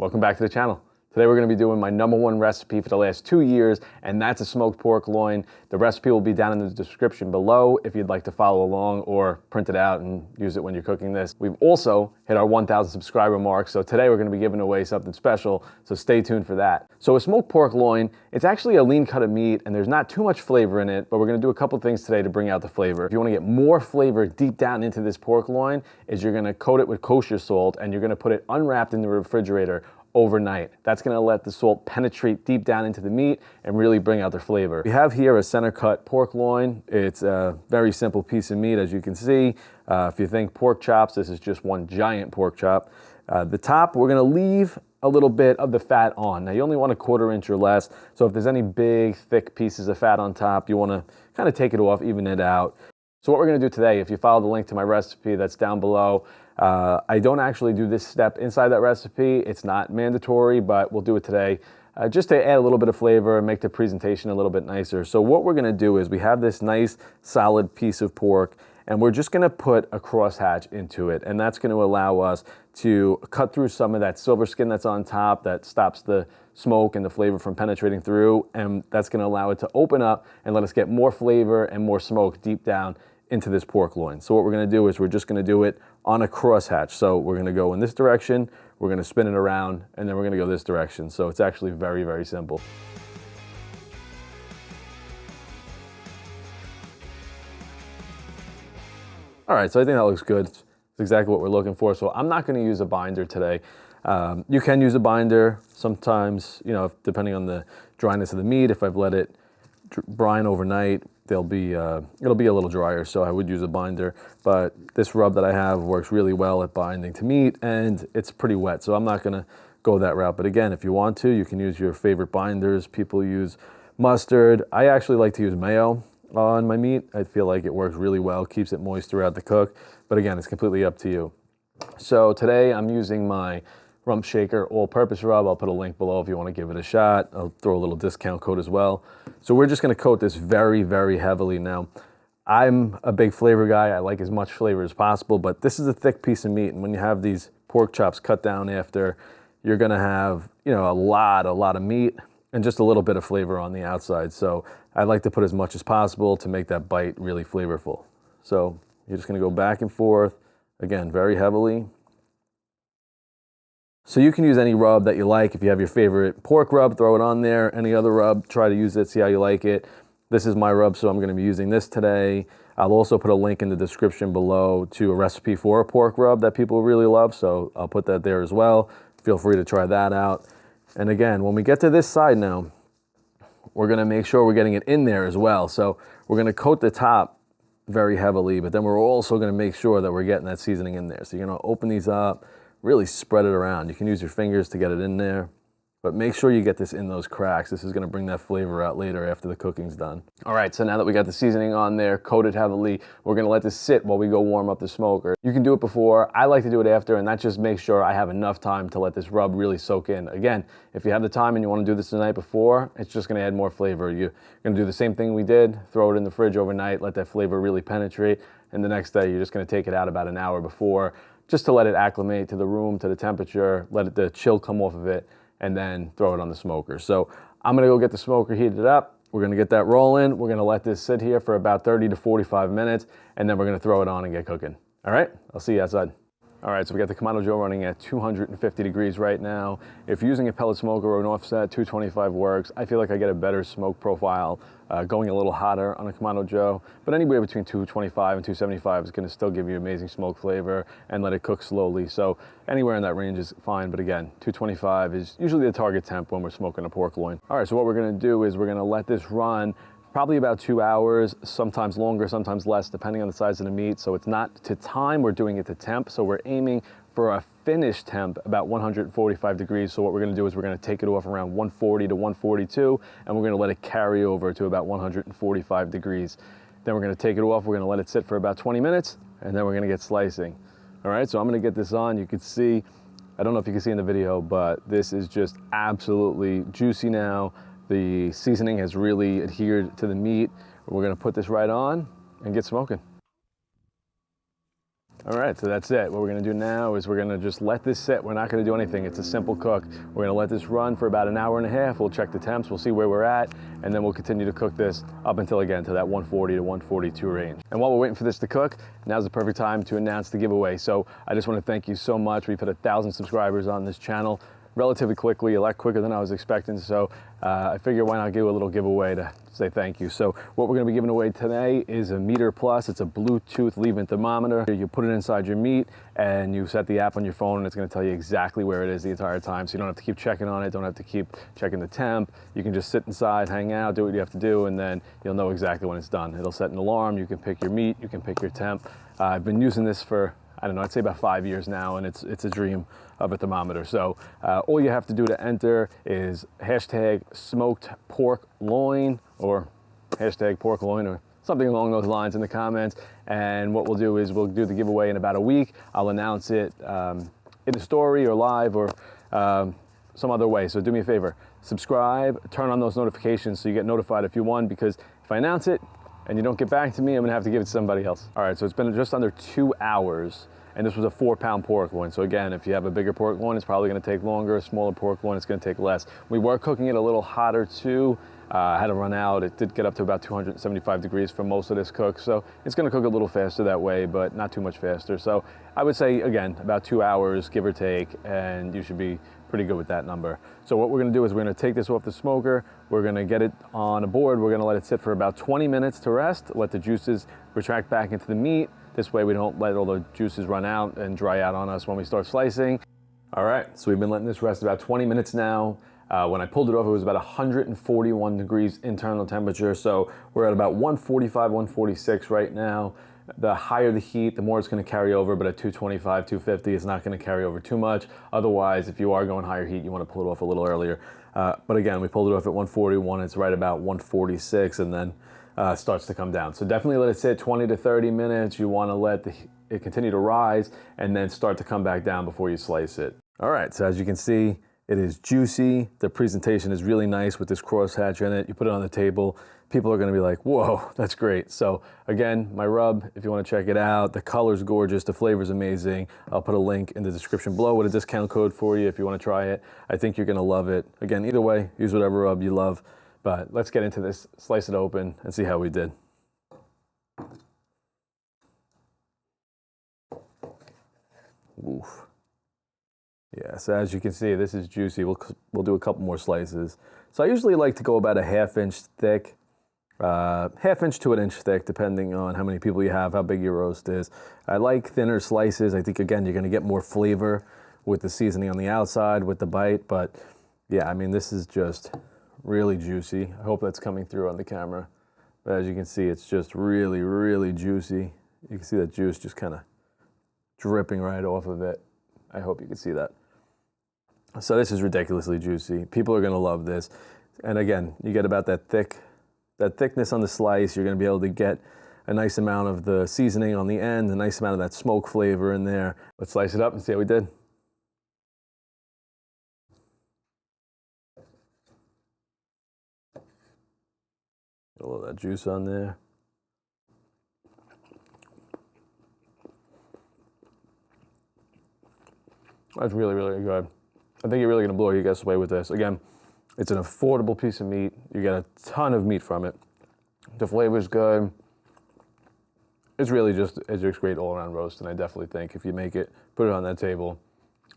Welcome back to the channel. Today we're going to be doing my #1 recipe for the last 2 years, and that's a smoked pork loin. The recipe will be down in the description below if you'd like to follow along or print it out and use it when you're cooking this. We've also hit our 1,000 subscriber mark, so today we're going to be giving away something special, so stay tuned for that. So a smoked pork loin, it's actually a lean cut of meat and there's not too much flavor in it, but we're going to do a couple things today to bring out the flavor. If you want to get more flavor deep down into this pork loin, is you're going to coat it with kosher salt and you're going to put it unwrapped in the refrigerator overnight. That's going to let the salt penetrate deep down into the meat and really bring out the flavor. We have here a center cut pork loin. It's a very simple piece of meat, as you can see. If you think pork chops, this is just one giant pork chop. The top, we're going to leave a little bit of the fat on. Now you only want a 1/4 inch or less, so if there's any big thick pieces of fat on top, you want to kind of take it off, even it out. So what we're going to do today, if you follow the link to my recipe that's down below, I don't actually do this step inside that recipe. It's not mandatory, but we'll do it today just to add a little bit of flavor and make the presentation a little bit nicer. So what we're going to do is we have this nice solid piece of pork and we're just going to put a crosshatch into it, and that's going to allow us to cut through some of that silver skin that's on top that stops the smoke and the flavor from penetrating through, and that's going to allow it to open up and let us get more flavor and more smoke deep down into this pork loin. So what we're going to do is we're just going to do it on a crosshatch. So we're going to go in this direction, we're going to spin it around, and then we're going to go this direction. So it's actually very, very simple. All right, so I think that looks good. It's exactly what we're looking for. So I'm not going to use a binder today. You can use a binder sometimes, you know, depending on the dryness of the meat. If I've let it brine overnight, it'll be a little drier, so I would use a binder. But this rub that I have works really well at binding to meat, and it's pretty wet, so I'm not going to go that route. But again, if you want to, you can use your favorite binders. People use mustard. I actually like to use mayo on my meat. I feel like it works really well, keeps it moist throughout the cook. But again, it's completely up to you. So today I'm using my Rump Shaker all-purpose rub. I'll put a link below if you want to give it a shot. I'll throw a little discount code as well. So we're just going to coat this very, very heavily. Now, I'm a big flavor guy. I like as much flavor as possible, but this is a thick piece of meat, and when you have these pork chops cut down after, you're going to have, you know, a lot of meat and just a little bit of flavor on the outside. So I like to put as much as possible to make that bite really flavorful. So you're just going to go back and forth, again, very heavily. So you can use any rub that you like. If you have your favorite pork rub, throw it on there. Any other rub, try to use it, see how you like it. This is my rub, so I'm going to be using this today. I'll also put a link in the description below to a recipe for a pork rub that people really love, so I'll put that there as well. Feel free to try that out. And again, when we get to this side now, we're going to make sure we're getting it in there as well. So we're going to coat the top very heavily, but then we're also going to make sure that we're getting that seasoning in there. So you're going to open these up, really spread it around. You can use your fingers to get it in there, but make sure you get this in those cracks. This is going to bring that flavor out later after the cooking's done. All right, so now that we got the seasoning on there, coated heavily, we're going to let this sit while we go warm up the smoker. You can do it before. I like to do it after, and that just makes sure I have enough time to let this rub really soak in. Again, if you have the time and you want to do this the night before, it's just going to add more flavor. You're going to do the same thing we did, throw it in the fridge overnight, let that flavor really penetrate, and the next day you're just going to take it out about an hour before, just to let it acclimate to the room, to the temperature, let the chill come off of it, and then throw it on the smoker. So I'm gonna go get the smoker heated up. We're gonna get that rolling. We're gonna let this sit here for about 30 to 45 minutes, and then we're gonna throw it on and get cooking. All right, I'll see you outside. All right, so we got the Kamado Joe running at 250 degrees right now. If you're using a pellet smoker or an offset, 225 works. I feel like I get a better smoke profile going a little hotter on a Kamado Joe, but anywhere between 225 and 275 is gonna still give you amazing smoke flavor and let it cook slowly. So anywhere in that range is fine, but again, 225 is usually the target temp when we're smoking a pork loin. All right, so what we're gonna do is we're gonna let this run probably about 2 hours, sometimes longer, sometimes less, depending on the size of the meat. So it's not to time, we're doing it to temp. So we're aiming for a finish temp about 145 degrees. So what we're gonna do is we're gonna take it off around 140 to 142, and we're gonna let it carry over to about 145 degrees. Then we're gonna take it off, we're gonna let it sit for about 20 minutes, and then we're gonna get slicing. All right, so I'm gonna get this on. You can see, I don't know if you can see in the video, but this is just absolutely juicy now. The seasoning has really adhered to the meat. We're gonna put this right on and get smoking. All right, so that's it. What we're gonna do now is we're gonna just let this sit. We're not gonna do anything. It's a simple cook. We're gonna let this run for about an hour and a half. We'll check the temps, we'll see where we're at, and then we'll continue to cook this up until, again, to that 140 to 142 range. And while we're waiting for this to cook, now's the perfect time to announce the giveaway. So I just wanna thank you so much. We've hit 1,000 subscribers on this channel relatively quickly, a lot quicker than I was expecting. So I figure why not give a little giveaway to say thank you. So what we're gonna be giving away today is a Meter Plus. It's a Bluetooth leave-in thermometer. You put it inside your meat and you set the app on your phone and it's gonna tell you exactly where it is the entire time. So you don't have to keep checking on it, don't have to keep checking the temp. You can just sit inside, hang out, do what you have to do, and then you'll know exactly when it's done. It'll set an alarm, you can pick your meat, you can pick your temp. I've been using this for, I don't know, I'd say about 5 years now, and it's a dream of a thermometer. So all you have to do to enter is hashtag smoked pork loin or hashtag pork loin or something along those lines in the comments. And what we'll do is we'll do the giveaway in about a week. I'll announce it in a story or live or some other way. So do me a favor, subscribe, turn on those notifications so you get notified if you won, because if I announce it and you don't get back to me, I'm gonna have to give it to somebody else. All right, so it's been just under 2 hours, and this was a 4-pound pork loin. So again, if you have a bigger pork loin, it's probably gonna take longer. A smaller pork loin, it's gonna take less. We were cooking it a little hotter too. I had to run out. It did get up to about 275 degrees for most of this cook. So it's gonna cook a little faster that way, but not too much faster. So I would say, again, about 2 hours, give or take, and you should be pretty good with that number. So what we're gonna do is we're gonna take this off the smoker, we're gonna get it on a board, we're gonna let it sit for about 20 minutes to rest, let the juices retract back into the meat. This way we don't let all the juices run out and dry out on us when we start slicing. All right, so we've been letting this rest about 20 minutes now. When I pulled it off, it was about 141 degrees internal temperature. So we're at about 145, 146 right now. The higher the heat, the more it's gonna carry over, but at 225, 250, it's not gonna carry over too much. Otherwise, if you are going higher heat, you wanna pull it off a little earlier. But again, we pulled it off at 141, it's right about 146, and then starts to come down. So definitely let it sit 20 to 30 minutes. You wanna let it continue to rise and then start to come back down before you slice it. All right, so as you can see, it is juicy. The presentation is really nice with this crosshatch in it. You put it on the table, people are gonna be like, whoa, that's great. So again, my rub, if you wanna check it out, the color's gorgeous, the flavor's amazing. I'll put a link in the description below with a discount code for you if you wanna try it. I think you're gonna love it. Again, either way, use whatever rub you love. But let's get into this, slice it open and see how we did. Oof. Yeah, so as you can see, this is juicy. We'll do a couple more slices. So I usually like to go about a 1/2 inch thick, 1/2 inch to 1 inch thick, depending on how many people you have, how big your roast is. I like thinner slices. I think, again, you're gonna get more flavor with the seasoning on the outside, with the bite. But yeah, I mean, this is just really juicy. I hope that's coming through on the camera. But as you can see, it's just really, really juicy. You can see that juice just kind of dripping right off of it. I hope you can see that. So this is ridiculously juicy. People are gonna love this. And again, you get about that thickness on the slice. You're gonna be able to get a nice amount of the seasoning on the end, a nice amount of that smoke flavor in there. Let's slice it up and see how we did. Get a little of that juice on there. That's really, really good. I think you're really gonna blow you guys away with this. Again, it's an affordable piece of meat. You get a ton of meat from it. The flavor's good. It's really just a great all-around roast, and I definitely think if you make it, put it on that table,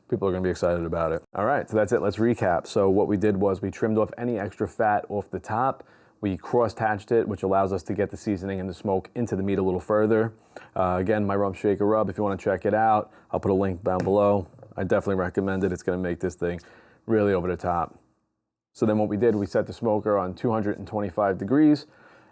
people are gonna be excited about it. All right, so that's it, let's recap. So what we did was we trimmed off any extra fat off the top. We cross-hatched it, which allows us to get the seasoning and the smoke into the meat a little further. Again, my Rump Shaker Rub, if you wanna check it out, I'll put a link down below. I definitely recommend it. It's gonna make this thing really over the top. So then what we did, we set the smoker on 225 degrees.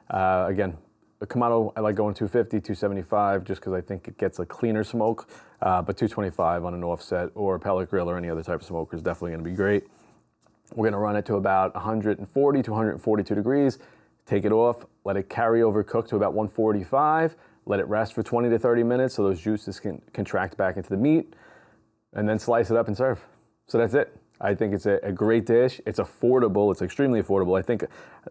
Again, the Kamado, I like going 250, 275, just because I think it gets a cleaner smoke, but 225 on an offset or a pellet grill or any other type of smoker is definitely gonna be great. We're gonna run it to about 140 to 142 degrees, take it off, let it carry over cook to about 145, let it rest for 20 to 30 minutes so those juices can contract back into the meat, and then slice it up and serve. So that's it. I think it's a great dish. It's affordable. It's extremely affordable. I think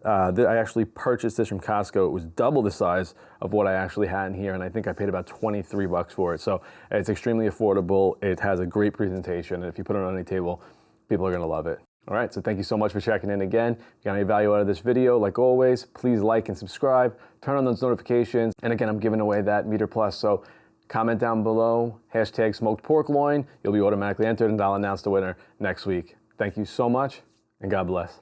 I actually purchased this from Costco. It was double the size of what I actually had in here, and I think I paid about 23 bucks for it. So it's extremely affordable. It has a great presentation, and if you put it on any table, people are gonna love it. All right, so thank you so much for checking in again. If you got any value out of this video, like always, please like and subscribe, turn on those notifications. And again, I'm giving away that Meter Plus, so comment down below, hashtag smoked pork loin. You'll be automatically entered and I'll announce the winner next week. Thank you so much and God bless.